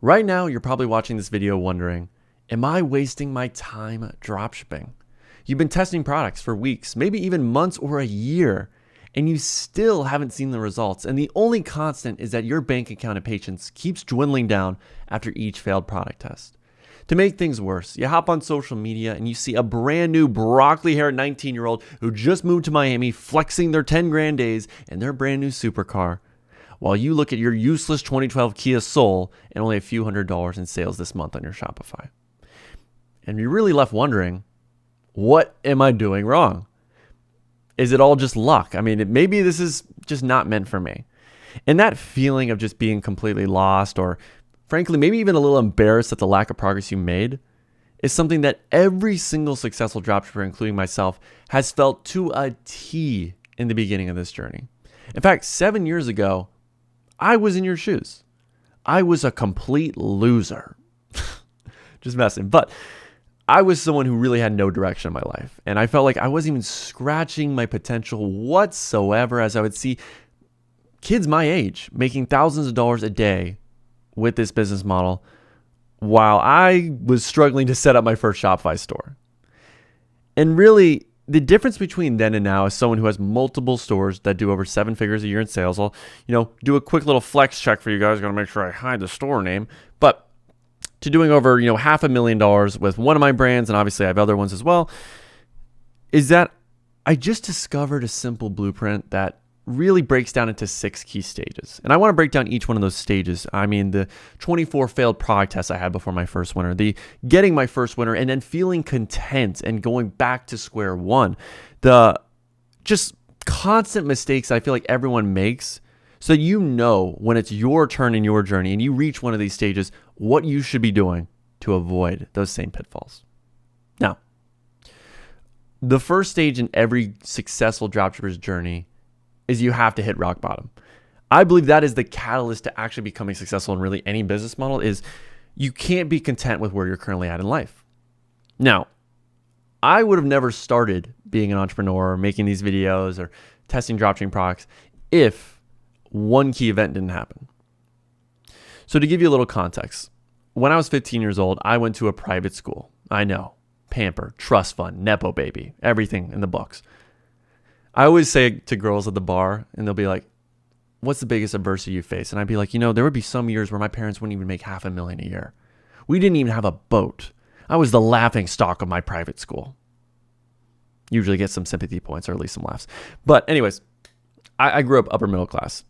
Right now, you're probably watching this video wondering, am I wasting my time dropshipping? You've been testing products for weeks, maybe even months or a year, and you still haven't seen the results. And the only constant is that your bank account of patience keeps dwindling down after each failed product test. To make things worse, you hop on social media and you see a brand new broccoli haired 19-year-old who just moved to Miami flexing their 10 grand days in their brand new supercar, while you look at your useless 2012 Kia Soul and only a few $100s in sales this month on your Shopify. And you're really left wondering, what am I doing wrong? Is it all just luck? I mean, maybe this is just not meant for me. And that feeling of just being completely lost, or frankly, maybe even a little embarrassed at the lack of progress you made, is something that every single successful dropshipper, including myself, has felt to a T in the beginning of this journey. In fact, 7 years ago, I was in your shoes. I was a complete loser. Just messing. But I was someone who really had no direction in my life. And I felt like I wasn't even scratching my potential whatsoever, as I would see kids my age making thousands of dollars a day with this business model, while I was struggling to set up my first Shopify store. And really, the difference between then and now is someone who has multiple stores that do over 7 figures a year in sales. I'll, do a quick little flex check for you guys. Got to make sure I hide the store name. But to doing over, $500,000 with one of my brands, and obviously I have other ones as well, is that I just discovered a simple blueprint that really breaks down into 6 key stages. And I want to break down each one of those stages. I mean, the 24 failed product tests I had before my first winner, the getting my first winner, and then feeling content and going back to square one, the just constant mistakes I feel like everyone makes, so that when it's your turn in your journey and you reach one of these stages, what you should be doing to avoid those same pitfalls. Now, the first stage in every successful dropshipper's journey is you have to hit rock bottom. I believe that is the catalyst to actually becoming successful in really any business model. Is you can't be content with where you're currently at in life. Now, I would have never started being an entrepreneur or making these videos or testing dropshipping products if one key event didn't happen. So to give you a little context, when I was 15 years old, I went to a private school. I know, pamper, trust fund, Nepo baby, everything in the books. I always say to girls at the bar, and they'll be like, what's the biggest adversity you face? And I'd be like, there would be some years where my parents wouldn't even make $500,000 a year. We didn't even have a boat. I was the laughing stock of my private school. Usually get some sympathy points or at least some laughs. But anyways, I grew up upper middle class.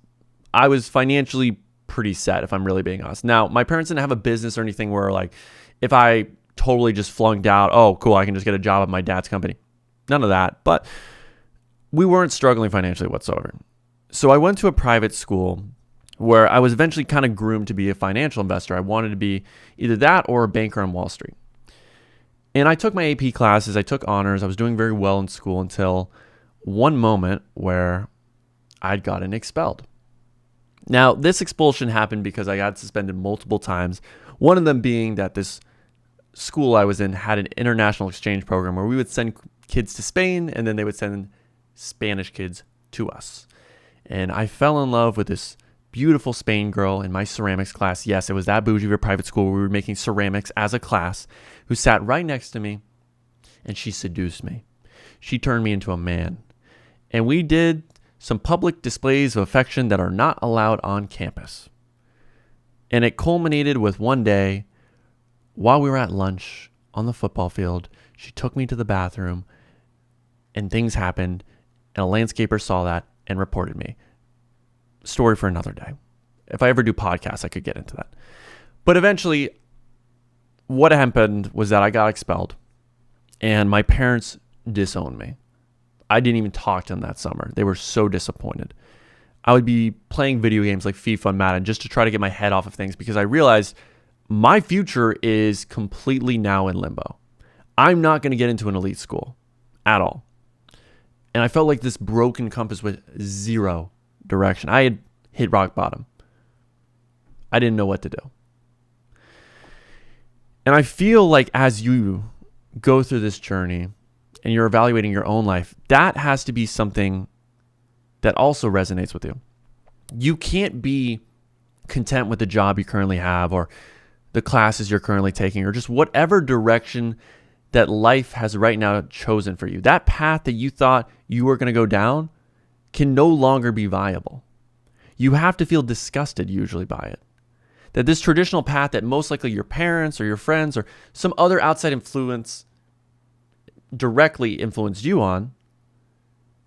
I was financially pretty set, if I'm really being honest. Now, my parents didn't have a business or anything where, like, if I totally just flunked out, oh, cool, I can just get a job at my dad's company. None of that. But we weren't struggling financially whatsoever. So I went to a private school where I was eventually kind of groomed to be a financial investor. I wanted to be either that or a banker on Wall Street. And I took my AP classes, I took honors, I was doing very well in school until one moment where I'd gotten expelled. Now, this expulsion happened because I got suspended multiple times. One of them being that this school I was in had an international exchange program where we would send kids to Spain and then they would send Spanish kids to us. And I fell in love with this beautiful Spain girl in my ceramics class. Yes, it was that bougie of a private school where we were making ceramics as a class, who sat right next to me, and she seduced me. She turned me into a man. And we did some public displays of affection that are not allowed on campus. And it culminated with one day, while we were at lunch on the football field, she took me to the bathroom, and things happened, and a landscaper saw that and reported me. Story for another day. If I ever do podcasts, I could get into that. But eventually, what happened was that I got expelled, and my parents disowned me. I didn't even talk to them that summer. They were so disappointed. I would be playing video games like FIFA and Madden just to try to get my head off of things, because I realized my future is completely now in limbo. I'm not going to get into an elite school at all. And I felt like this broken compass with zero direction. I had hit rock bottom. I didn't know what to do. And I feel like as you go through this journey and you're evaluating your own life, that has to be something that also resonates with you. You can't be content with the job you currently have, or the classes you're currently taking, or just whatever direction that life has right now chosen for you. That path that you thought you were going to go down can no longer be viable. You have to feel disgusted usually by it. That this traditional path that most likely your parents or your friends or some other outside influence directly influenced you on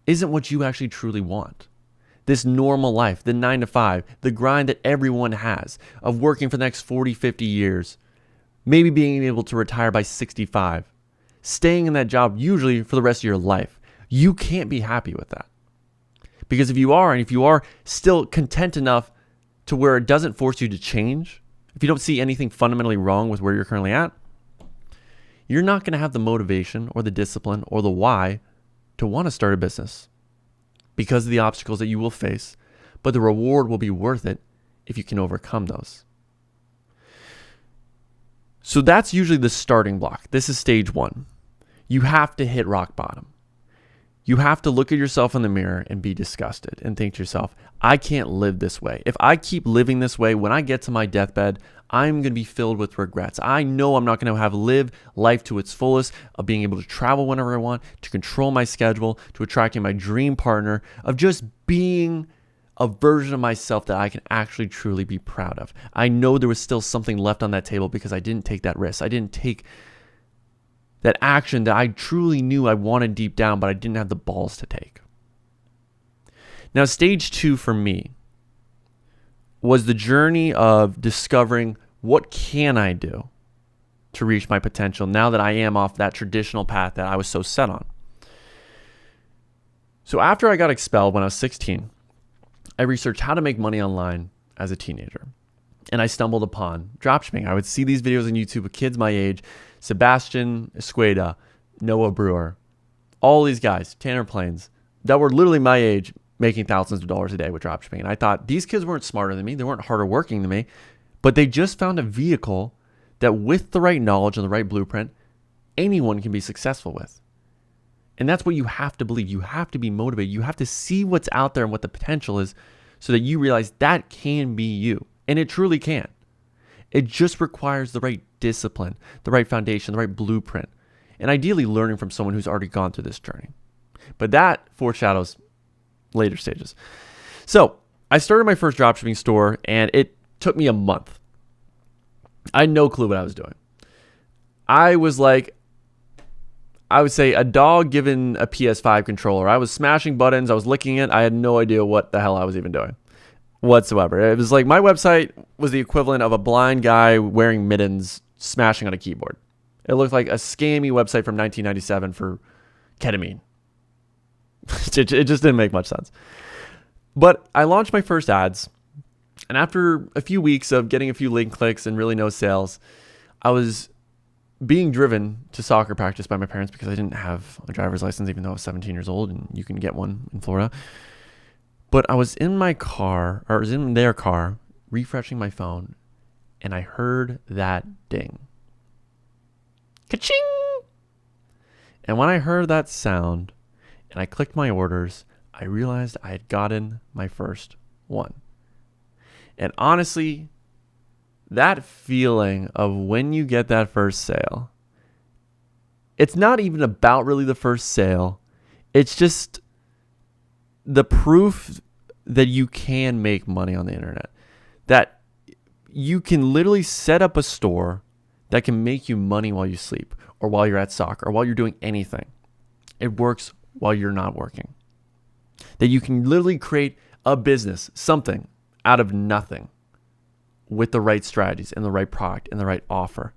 isn't what you actually truly want. This normal life, the 9 to 5, the grind that everyone has of working for the next 40, 50 years, maybe being able to retire by 65, staying in that job usually for the rest of your life. You can't be happy with that. Because if you are, and if you are still content enough to where it doesn't force you to change, if you don't see anything fundamentally wrong with where you're currently at, you're not going to have the motivation or the discipline or the why to want to start a business because of the obstacles that you will face, but the reward will be worth it if you can overcome those. So that's usually the starting block. This is stage 1. You have to hit rock bottom. You have to look at yourself in the mirror and be disgusted and think to yourself, I can't live this way. If I keep living this way, when I get to my deathbed, I'm going to be filled with regrets. I know I'm not going to have lived life to its fullest of being able to travel whenever I want, to control my schedule, to attracting my dream partner, of just being a version of myself that I can actually truly be proud of. I know there was still something left on that table because I didn't take that risk. I didn't take that action that I truly knew I wanted deep down, but I didn't have the balls to take. Now, stage 2 for me was the journey of discovering what can I do to reach my potential now that I am off that traditional path that I was so set on. So after I got expelled when I was 16, I researched how to make money online as a teenager. And I stumbled upon dropshipping. I would see these videos on YouTube with kids my age, Sebastian Escueda, Noah Brewer, all these guys, Tanner Plains, that were literally my age making thousands of dollars a day with dropshipping. And I thought these kids weren't smarter than me. They weren't harder working than me, but they just found a vehicle that with the right knowledge and the right blueprint, anyone can be successful with. And that's what you have to believe. You have to be motivated. You have to see what's out there and what the potential is so that you realize that can be you. And it truly can. It just requires the right discipline, the right foundation, the right blueprint, and ideally learning from someone who's already gone through this journey. But that foreshadows later stages. So I started my first dropshipping store and it took me a month. I had no clue what I was doing. I was like, I would say a dog given a PS5 controller. I was smashing buttons. I was licking it. I had no idea what the hell I was even doing whatsoever. It was like my website was the equivalent of a blind guy wearing mittens smashing on a keyboard. It looked like a scammy website from 1997 for ketamine. It just didn't make much sense. But I launched my first ads, and after a few weeks of getting a few link clicks and really no sales, I was being driven to soccer practice by my parents because I didn't have a driver's license, even though I was 17 years old, and you can get one in Florida. But I was in my car, or I was in their car, refreshing my phone, and I heard that ding. Ka-ching! And when I heard that sound, and I clicked my orders, I realized I had gotten my first one. And honestly, that feeling of when you get that first sale, it's not even about really the first sale. It's just the proof that you can make money on the internet, that you can literally set up a store that can make you money while you sleep or while you're at soccer or while you're doing anything. It works while you're not working. That you can literally create a business, something out of nothing with the right strategies and the right product and the right offer.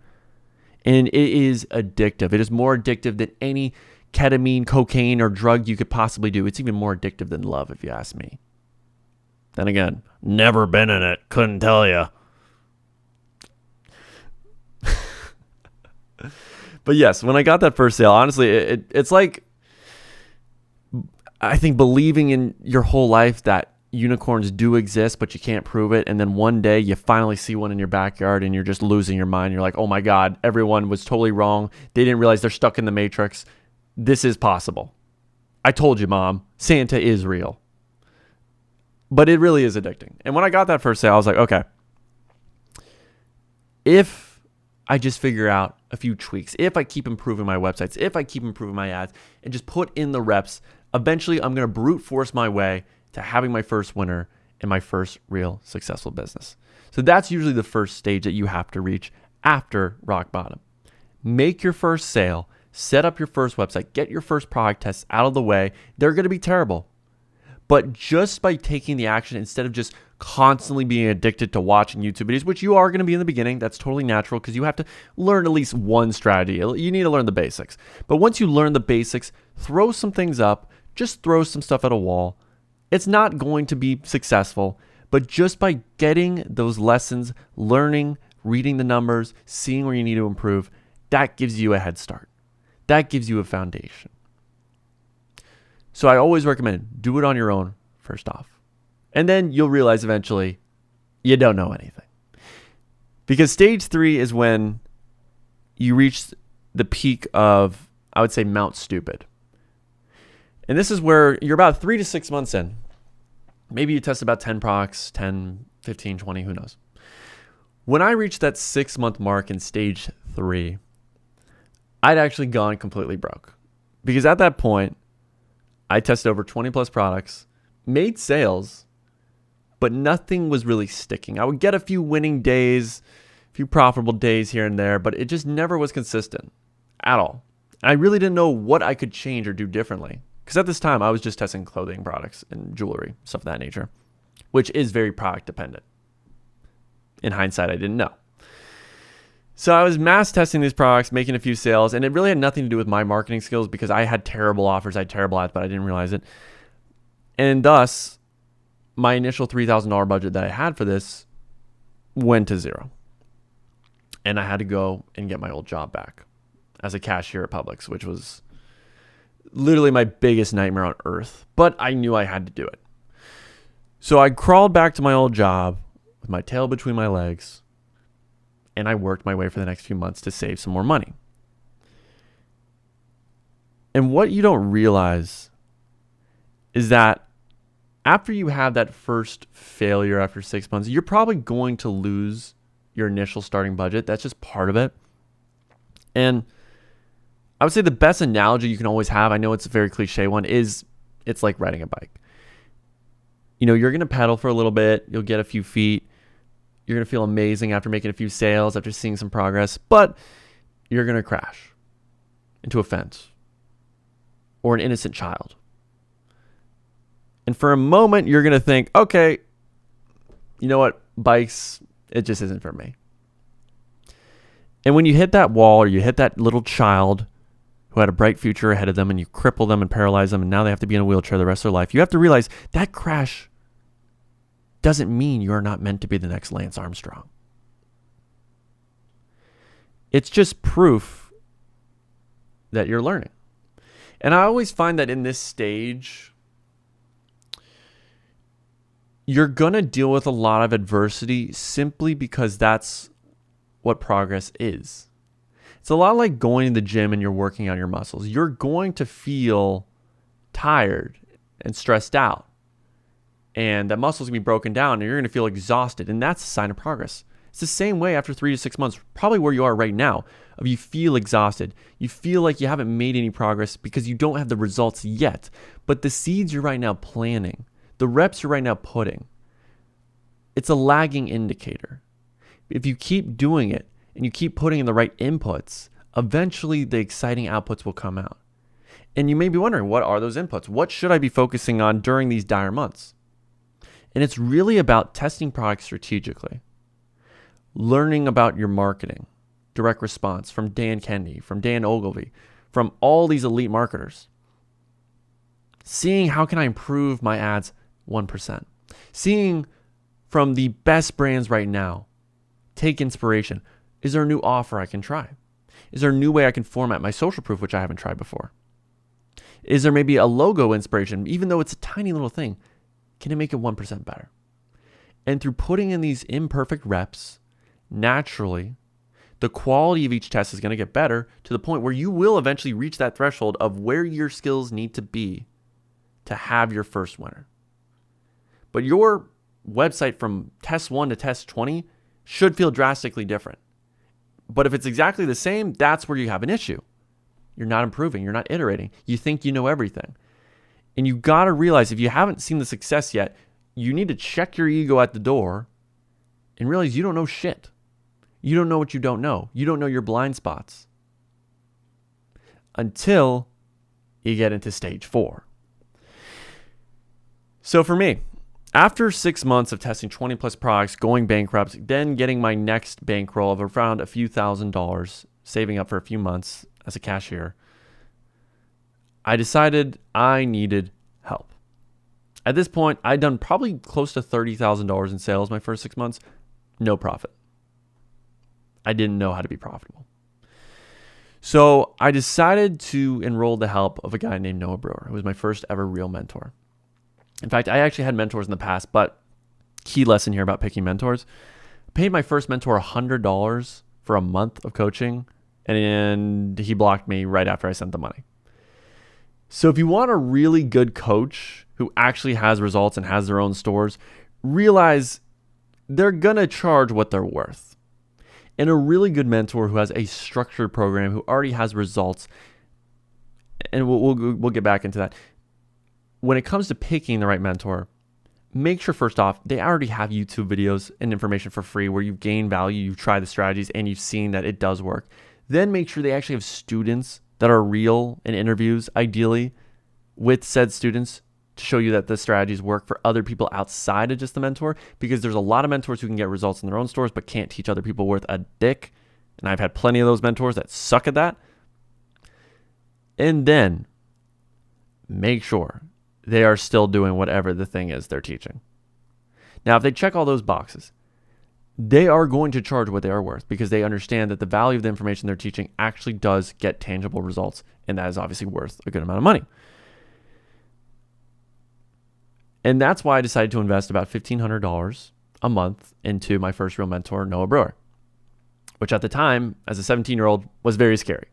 And it is addictive. It is more addictive than any ketamine, cocaine, or drug you could possibly do. It's even more addictive than love, if you ask me. Then again, never been in it. Couldn't tell you. But yes, when I got that first sale, honestly, it's like, I think believing in your whole life that unicorns do exist, but you can't prove it. And then one day you finally see one in your backyard and you're just losing your mind. You're like, oh my God, everyone was totally wrong. They didn't realize they're stuck in the matrix. This is possible. I told you, Mom, Santa is real. But it really is addicting. And when I got that first sale, I was like, okay, if I just figure out a few tweaks, if I keep improving my websites, if I keep improving my ads and just put in the reps, eventually I'm going to brute force my way to having my first winner in my first real successful business. So that's usually the first stage that you have to reach after rock bottom. Make your first sale, set up your first website, get your first product tests out of the way. They're going to be terrible. But just by taking the action, instead of just constantly being addicted to watching YouTube videos, which you are going to be in the beginning, that's totally natural because you have to learn at least one strategy. You need to learn the basics. But once you learn the basics, throw some things up, just throw some stuff at a wall. It's not going to be successful, but just by getting those lessons, learning, reading the numbers, seeing where you need to improve, that gives you a head start. That gives you a foundation. So I always recommend do it on your own first off. And then you'll realize eventually you don't know anything. Because stage 3 is when you reach the peak of, I would say, Mount Stupid. And this is where you're about 3 to 6 months in. Maybe you test about 10 products, 10, 15, 20, who knows. When I reached that 6-month mark in stage 3, I'd actually gone completely broke. Because at that point, I tested over 20 plus products, made sales, but nothing was really sticking. I would get a few winning days, a few profitable days here and there, but it just never was consistent at all. And I really didn't know what I could change or do differently. Because at this time, I was just testing clothing products and jewelry, stuff of that nature, which is very product dependent. In hindsight, I didn't know. So I was mass testing these products, making a few sales, and it really had nothing to do with my marketing skills because I had terrible offers, I had terrible ads, but I didn't realize it. And thus, my initial $3,000 budget that I had for this went to zero. And I had to go and get my old job back as a cashier at Publix, which was literally my biggest nightmare on earth. But I knew I had to do it. So I crawled back to my old job with my tail between my legs, and I worked my way for the next few months to save some more money. And what you don't realize is that after you have that first failure after 6 months, you're probably going to lose your initial starting budget. That's just part of it. And I would say the best analogy you can always have, I know it's a very cliche one, is it's like riding a bike. You know, you're going to pedal for a little bit. You'll get a few feet. You're going to feel amazing after making a few sales, after seeing some progress, but you're going to crash into a fence or an innocent child. And for a moment, you're going to think, okay, you know what? Bikes, it just isn't for me. And when you hit that wall or you hit that little child who had a bright future ahead of them and you cripple them and paralyze them and now they have to be in a wheelchair the rest of their life, you have to realize that crash doesn't mean you're not meant to be the next Lance Armstrong. It's just proof that you're learning. And I always find that in this stage, you're going to deal with a lot of adversity simply because that's what progress is. It's a lot like going to the gym and you're working on your muscles. You're going to feel tired and stressed out. And that muscle's going to be broken down and you're going to feel exhausted. And that's a sign of progress. It's the same way after 3 to 6 months, probably where you are right now, of you feel exhausted. You feel like you haven't made any progress because you don't have the results yet. But the seeds you're right now planting, the reps you're right now putting, it's a lagging indicator. If you keep doing it and you keep putting in the right inputs, eventually the exciting outputs will come out. And you may be wondering, what are those inputs? What should I be focusing on during these dire months? And it's really about testing products strategically, learning about your marketing, direct response from Dan Kennedy, from Dan Ogilvy, from all these elite marketers. Seeing how can I improve my ads 1%. Seeing from the best brands right now, take inspiration. Is there a new offer I can try? Is there a new way I can format my social proof, which I haven't tried before? Is there maybe a logo inspiration, even though it's a tiny little thing? Can it make it 1% better? And through putting in these imperfect reps, naturally, the quality of each test is going to get better to the point where you will eventually reach that threshold of where your skills need to be to have your first winner. But your website from test 1 to test 20 should feel drastically different. But if it's exactly the same, that's where you have an issue. You're not improving. You're not iterating. You think you know everything. And you got to realize if you haven't seen the success yet, you need to check your ego at the door and realize you don't know shit. You don't know what you don't know. You don't know your blind spots until you get into stage 4. So for me, after 6 months of testing 20 plus products, going bankrupt, then getting my next bankroll of around a few $1,000s, saving up for a few months as a cashier, I decided I needed help. At this point, I'd done probably close to $30,000 in sales my first 6 months, no profit. I didn't know how to be profitable. So I decided to enroll the help of a guy named Noah Brewer, who was my first ever real mentor. In fact, I actually had mentors in the past, but key lesson here about picking mentors. I paid my first mentor $100 for a month of coaching, and he blocked me right after I sent the money. So if you want a really good coach who actually has results and has their own stores, realize they're going to charge what they're worth. And a really good mentor who has a structured program, who already has results, and we'll get back into that. When it comes to picking the right mentor, make sure first off, they already have YouTube videos and information for free where you've gained value, you've tried the strategies, and you've seen that it does work. Then make sure they actually have students that are real in interviews, ideally, with said students to show you that the strategies work for other people outside of just the mentor, because there's a lot of mentors who can get results in their own stores but can't teach other people worth a dick. And I've had plenty of those mentors that suck at that. And then make sure they are still doing whatever the thing is they're teaching. Now, if they check all those boxes, they are going to charge what they are worth because they understand that the value of the information they're teaching actually does get tangible results, and that is obviously worth a good amount of money. And that's why I decided to invest about $1,500 a month into my first real mentor, Noah Brewer, which at the time, as a 17-year-old, was very scary.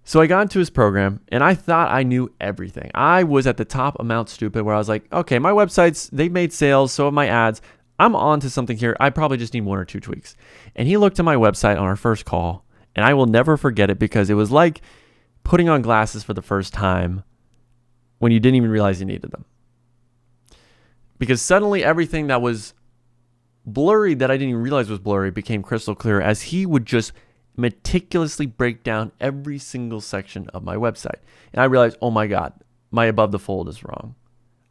So I got into his program and I thought I knew everything. I was at the top amount stupid where I was like, okay, my websites, they've made sales, so have my ads. I'm on to something here. I probably just need 1 or 2 tweaks. And he looked at my website on our first call, and I will never forget it because it was like putting on glasses for the first time when you didn't even realize you needed them. Because suddenly everything that was blurry that I didn't even realize was blurry became crystal clear as he would just meticulously break down every single section of my website. And I realized, oh my God, my above the fold is wrong.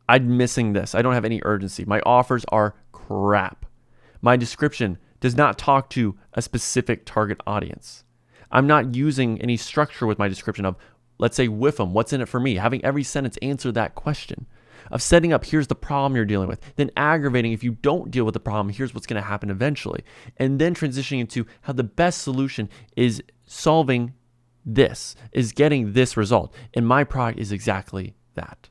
I'm missing this. I don't have any urgency. My offers are crap. My description does not talk to a specific target audience. I'm not using any structure with my description of, let's say, WIFM, what's in it for me? Having every sentence answer that question. Of setting up, here's the problem you're dealing with. Then aggravating, if you don't deal with the problem, here's what's going to happen eventually. And then transitioning into how the best solution is solving this, is getting this result. And my product is exactly that.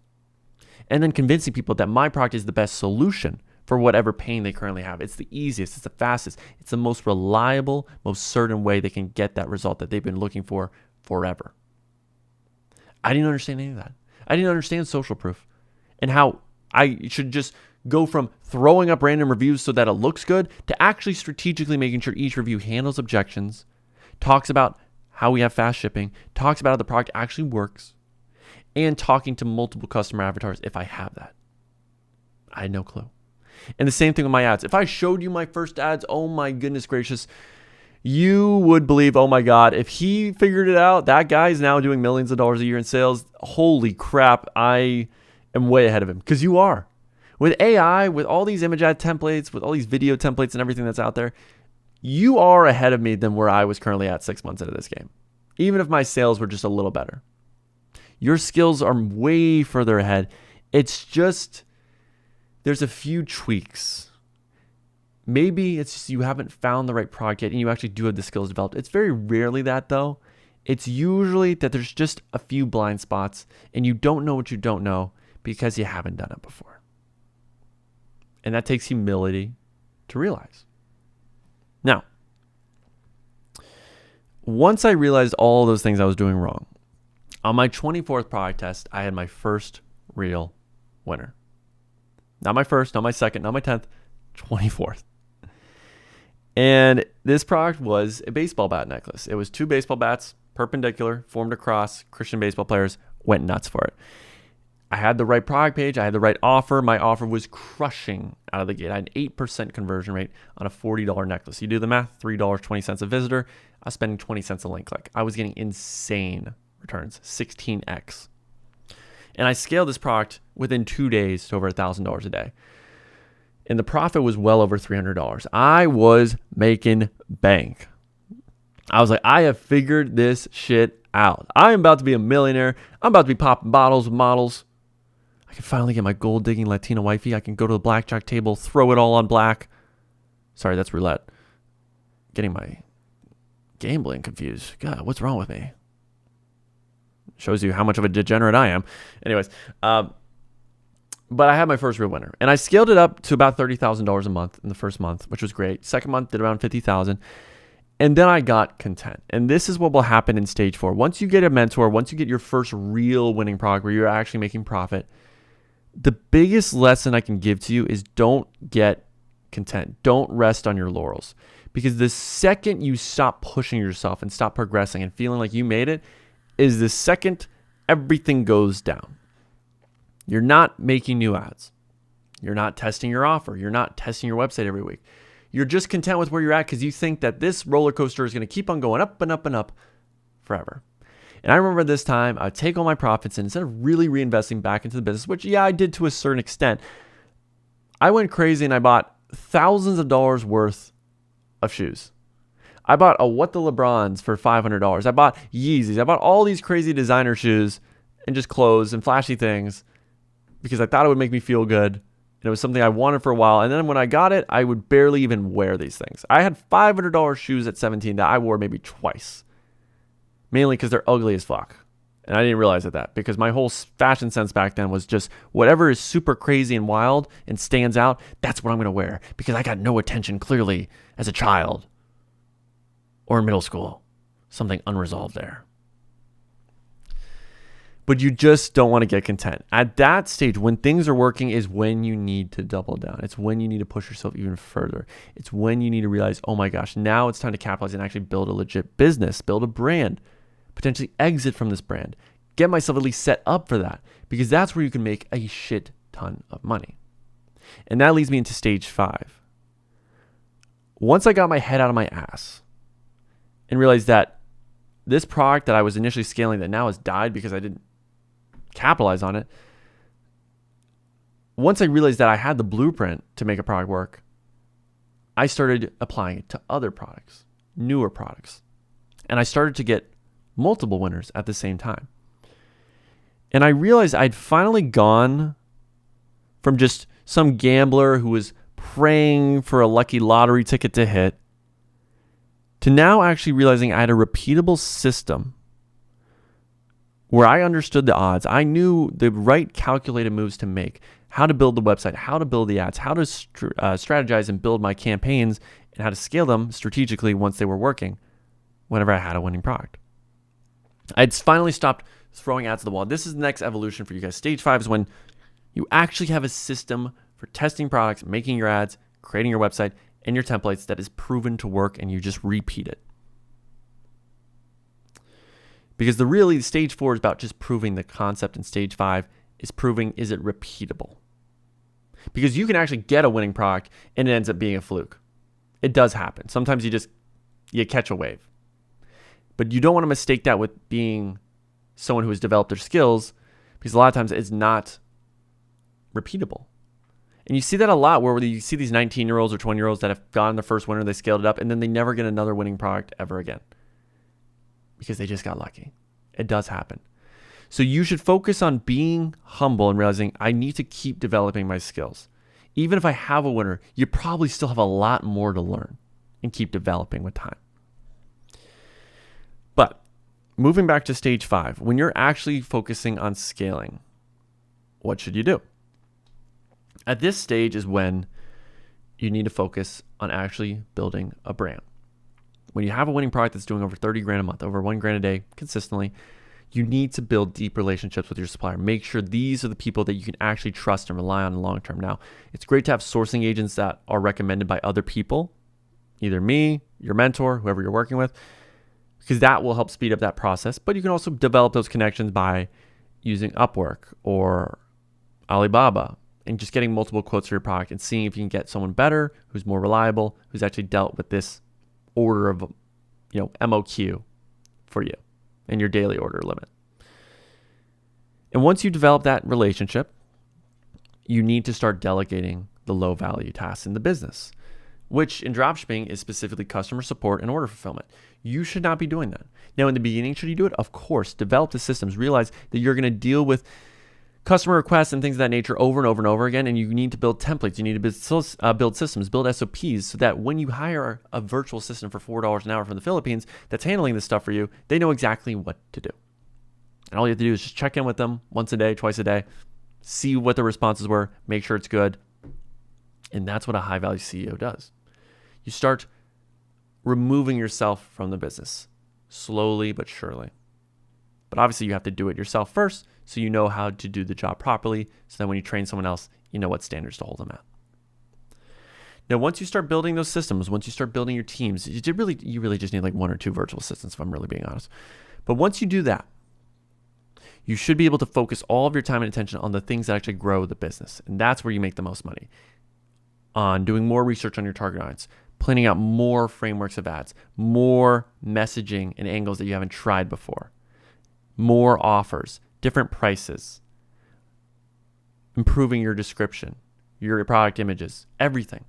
And then convincing people that my product is the best solution for whatever pain they currently have. It's the easiest, it's the fastest, it's the most reliable, most certain way they can get that result that they've been looking for forever. I didn't understand any of that. I didn't understand social proof and how I should just go from throwing up random reviews so that it looks good to actually strategically making sure each review handles objections, talks about how we have fast shipping, talks about how the product actually works, and talking to multiple customer avatars if I have that. I had no clue. And the same thing with my ads. If I showed you my first ads, oh my goodness gracious, you would believe, oh my God, if he figured it out, that guy is now doing millions of dollars a year in sales. Holy crap, I am way ahead of him. Because you are. With AI, with all these image ad templates, with all these video templates and everything that's out there, you are ahead of me than where I was currently at 6 months into this game. Even if my sales were just a little better. Your skills are way further ahead. It's just, there's a few tweaks. Maybe it's just you haven't found the right product yet and you actually do have the skills developed. It's very rarely that though. It's usually that there's just a few blind spots and you don't know what you don't know because you haven't done it before. And that takes humility to realize. Now, once I realized all those things I was doing wrong, on my 24th product test, I had my first real winner. Not my first, not my second, not my 10th, 24th. And this product was a baseball bat necklace. It was 2 baseball bats, perpendicular, formed across. Christian baseball players went nuts for it. I had the right product page. I had the right offer. My offer was crushing out of the gate. I had an 8% conversion rate on a $40 necklace. You do the math, $3.20 a visitor. I was spending 20 cents a link click. I was getting insane returns, 16x. And I scaled this product within 2 days to over $1,000 a day. And the profit was well over $300. I was making bank. I was like, I have figured this shit out. I am about to be a millionaire. I'm about to be popping bottles with models. I can finally get my gold digging Latina wifey. I can go to the blackjack table, throw it all on black. Sorry, that's roulette. Getting my gambling confused. God, what's wrong with me? Shows you how much of a degenerate I am. Anyways, but I had my first real winner. And I scaled it up to about $30,000 a month in the first month, which was great. Second month did around $50,000. And then I got content. And this is what will happen in stage 4. Once you get a mentor, once you get your first real winning product where you're actually making profit, the biggest lesson I can give to you is don't get content. Don't rest on your laurels. Because the second you stop pushing yourself and stop progressing and feeling like you made it is the second everything goes down. You're not making new ads. You're not testing your offer. You're not testing your website every week. You're just content with where you're at because you think that this roller coaster is going to keep on going up and up and up forever. And I remember this time, I'd take all my profits and instead of really reinvesting back into the business, which, yeah, I did to a certain extent, I went crazy and I bought thousands of dollars worth of shoes. I bought a What the LeBrons for $500. I bought Yeezys. I bought all these crazy designer shoes and just clothes and flashy things because I thought it would make me feel good. And it was something I wanted for a while. And then when I got it, I would barely even wear these things. I had $500 shoes at 17 that I wore maybe twice. Mainly because they're ugly as fuck. And I didn't realize that because my whole fashion sense back then was just whatever is super crazy and wild and stands out, that's what I'm going to wear because I got no attention clearly as a child or in middle school. Something unresolved there. But you just don't want to get content. At that stage, when things are working is when you need to double down. It's when you need to push yourself even further. It's when you need to realize, oh my gosh, now it's time to capitalize and actually build a legit business, build a brand, potentially exit from this brand, get myself at least set up for that because that's where you can make a shit ton of money. And that leads me into stage 5. Once I got my head out of my ass and realized that this product that I was initially scaling that now has died because I didn't capitalize on it. Once I realized that I had the blueprint to make a product work, I started applying it to other products, newer products. And I started to get multiple winners at the same time. And I realized I'd finally gone from just some gambler who was praying for a lucky lottery ticket to hit to now actually realizing I had a repeatable system where I understood the odds. I knew the right calculated moves to make, how to build the website, how to build the ads, how to strategize and build my campaigns, and how to scale them strategically once they were working whenever I had a winning product. I'd finally stopped throwing ads at the wall. This is the next evolution for you guys. Stage 5 is when you actually have a system for testing products, making your ads, creating your website, and your templates that is proven to work, and you just repeat it. Because the stage 4 is about just proving the concept, and stage 5 is proving, is it repeatable? Because you can actually get a winning product and it ends up being a fluke. It does happen. Sometimes you catch a wave. But you don't want to mistake that with being someone who has developed their skills because a lot of times it's not repeatable. And you see that a lot where you see these 19-year-olds or 20-year-olds that have gotten the first winner, they scaled it up, and then they never get another winning product ever again. Because they just got lucky. It does happen. So you should focus on being humble and realizing I need to keep developing my skills. Even if I have a winner, you probably still have a lot more to learn and keep developing with time. But moving back to stage 5, when you're actually focusing on scaling, what should you do? At this stage is when you need to focus on actually building a brand. When you have a winning product that's doing over 30 grand a month, over 1 grand a day consistently, you need to build deep relationships with your supplier. Make sure these are the people that you can actually trust and rely on in the long term. Now, it's great to have sourcing agents that are recommended by other people either me, your mentor, whoever you're working with, because that will help speed up that process. But you can also develop those connections by using Upwork or Alibaba and just getting multiple quotes for your product and seeing if you can get someone better, who's more reliable, who's actually dealt with this order of, MOQ for you and your daily order limit. And once you develop that relationship, you need to start delegating the low value tasks in the business, which in dropshipping is specifically customer support and order fulfillment. You should not be doing that. Now, in the beginning, should you do it? Of course. Develop the systems. Realize that you're going to deal with customer requests and things of that nature over and over and over again, and you need to build templates. You need to build systems, build SOPs, so that when you hire a virtual assistant for $4 an hour from the Philippines that's handling this stuff for you, they know exactly what to do. And all you have to do is just check in with them once a day, twice a day, see what the responses were, make sure it's good. And that's what a high-value CEO does. You start removing yourself from the business, slowly but surely. But obviously you have to do it yourself first, so you know how to do the job properly, so that when you train someone else, you know what standards to hold them at. Now, once you start building those systems, once you start building your teams, you really just need like 1 or 2 virtual assistants, if I'm really being honest. But once you do that, you should be able to focus all of your time and attention on the things that actually grow the business. And that's where you make the most money. On doing more research on your target audience, planning out more frameworks of ads, more messaging and angles that you haven't tried before, more offers, different prices, improving your description, your product images, everything.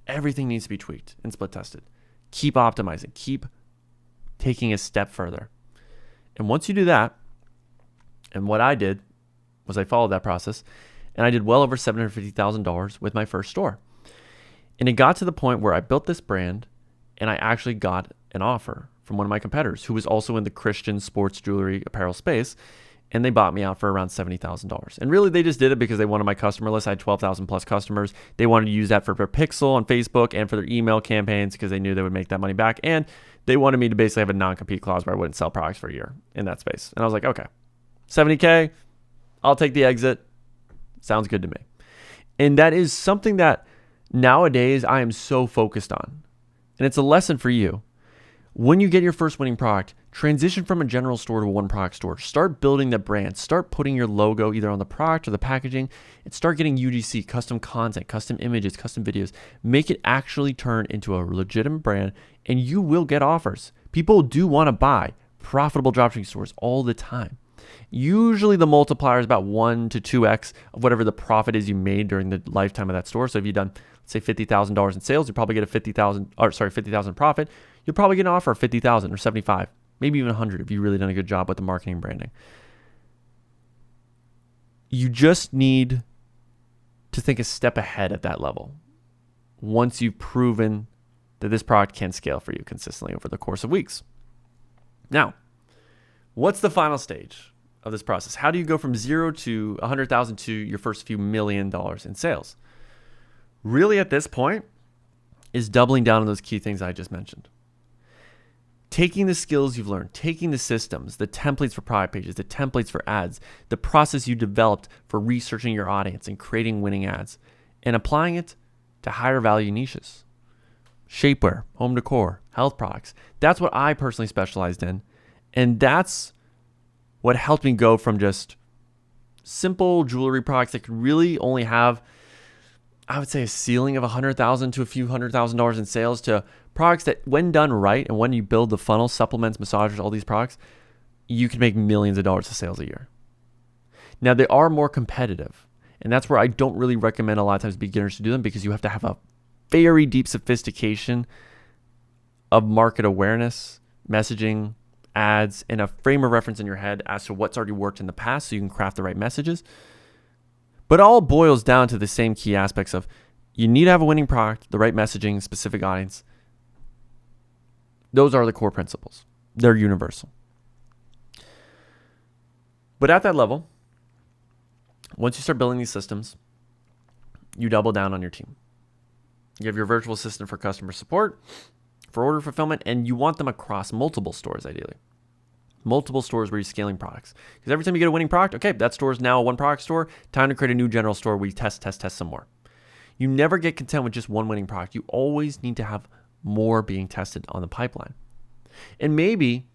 Everything needs to be tweaked and split tested. Keep optimizing, keep taking a step further. And once you do that, and what I did was I followed that process, and I did well over $750,000 with my first store. And it got to the point where I built this brand, and I actually got an offer from one of my competitors who was also in the Christian sports jewelry apparel space, and they bought me out for around $70,000. And really, they just did it because they wanted my customer list. I had 12,000 plus customers. They wanted to use that for their Pixel on Facebook and for their email campaigns because they knew they would make that money back. And they wanted me to basically have a non-compete clause where I wouldn't sell products for a year in that space. And I was like, okay, $70K, I'll take the exit. Sounds good to me. And that is something that nowadays I am so focused on. And it's a lesson for you. When you get your first winning product, transition from a general store to a one product store. Start building the brand. Start putting your logo either on the product or the packaging, and start getting UGC, custom content, custom images, custom videos. Make it actually turn into a legitimate brand, and you will get offers. People do want to buy profitable dropshipping stores all the time. Usually the multiplier is about 1 to 2x of whatever the profit is you made during the lifetime of that store. So if you've done, let's say, $50,000 in sales, you probably get a $50,000 profit. You'll probably get an offer of $50,000 or $75,000, maybe even $100,000 if you've really done a good job with the marketing and branding. You just need to think a step ahead at that level once you've proven that this product can scale for you consistently over the course of weeks. Now, what's the final stage of this process? How do you go from 0 to 100,000 to your first few $1 million in sales? Really, at this point, is doubling down on those key things I just mentioned. Taking the skills you've learned, taking the systems, the templates for product pages, the templates for ads, the process you developed for researching your audience and creating winning ads, and applying it to higher value niches. Shapewear, home decor, health products. That's what I personally specialized in. And that's what helped me go from just simple jewelry products that could really only have, I would say, a ceiling of $100,000 to a few $100,000 in sales, to products that, when done right, and when you build the funnel, supplements, massagers, all these products, you can make millions of dollars of sales a year. Now, they are more competitive, and that's where I don't really recommend a lot of times beginners to do them, because you have to have a very deep sophistication of market awareness, messaging, ads, and a frame of reference in your head as to what's already worked in the past so you can craft the right messages. But it all boils down to the same key aspects of you need to have a winning product, the right messaging, specific audience. Those are the core principles. They're universal. But at that level, once you start building these systems, you double down on your team. You have your virtual assistant for customer support, for order fulfillment, and you want them across multiple stores, ideally. Multiple stores where you're scaling products. Because every time you get a winning product, okay, that store is now a one product store. Time to create a new general store where you test some more. You never get content with just one winning product. You always need to have more being tested on the pipeline. And maybe,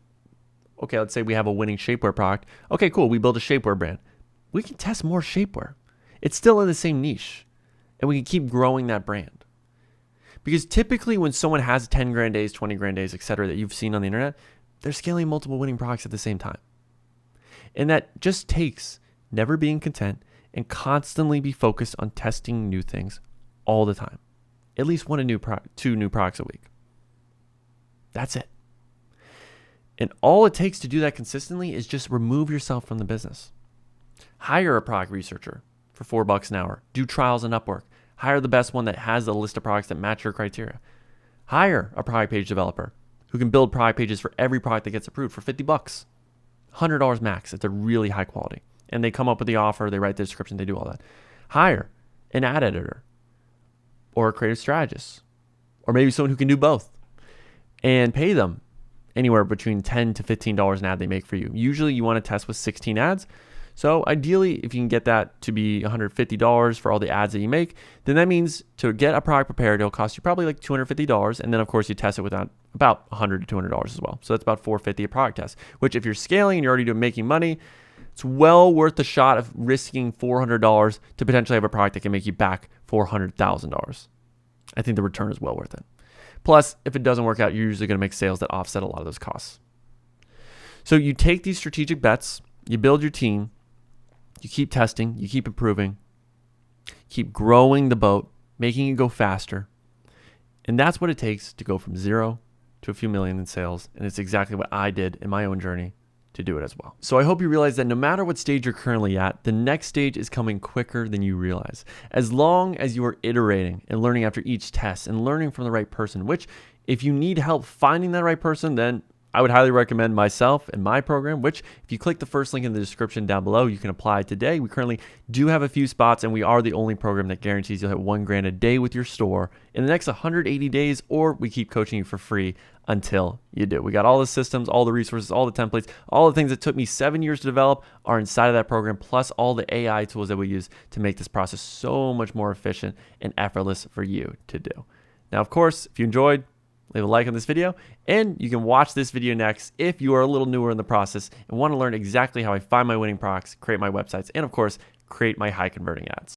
okay, let's say we have a winning shapewear product. Okay, cool. We build a shapewear brand. We can test more shapewear. It's still in the same niche, and we can keep growing that brand. Because typically when someone has 10 grand days, 20 grand days, etc., that you've seen on the internet, they're scaling multiple winning products at the same time. And that just takes never being content and constantly be focused on testing new things all the time. At least two new products a week. That's it. And all it takes to do that consistently is just remove yourself from the business. Hire a product researcher for $4 an hour. Do trials on Upwork. Hire the best one that has a list of products that match your criteria. Hire a product page developer who can build product pages for every product that gets approved for $50. $100 max if they're really high quality. And they come up with the offer, they write the description, they do all that. Hire an ad editor or a creative strategist or maybe someone who can do both and pay them anywhere between $10 to $15 an ad they make for you. Usually you want to test with 16 ads. So ideally, if you can get that to be $150 for all the ads that you make, then that means to get a product prepared, it'll cost you probably like $250. And then of course you test it with about $100 to $200 as well. So that's about $450 a product test, which if you're scaling and you're already making money, it's well worth the shot of risking $400 to potentially have a product that can make you back $400,000. I think the return is well worth it. Plus, if it doesn't work out, you're usually going to make sales that offset a lot of those costs. So you take these strategic bets, you build your team, you keep testing, you keep improving, keep growing the boat, making it go faster. And that's what it takes to go from zero to a few million in sales. And it's exactly what I did in my own journey to do it as well. So I hope you realize that no matter what stage you're currently at, the next stage is coming quicker than you realize. As long as you are iterating and learning after each test and learning from the right person, which if you need help finding that right person, then I would highly recommend myself and my program, which if you click the first link in the description down below, you can apply today. We currently do have a few spots and we are the only program that guarantees you'll hit $1,000 a day with your store in the next 180 days, or we keep coaching you for free until you do. We got all the systems, all the resources, all the templates, all the things that took me 7 years to develop are inside of that program, plus all the AI tools that we use to make this process so much more efficient and effortless for you to do. Now, of course, if you enjoyed, leave a like on this video, and you can watch this video next if you are a little newer in the process and want to learn exactly how I find my winning products, create my websites, and of course, create my high converting ads.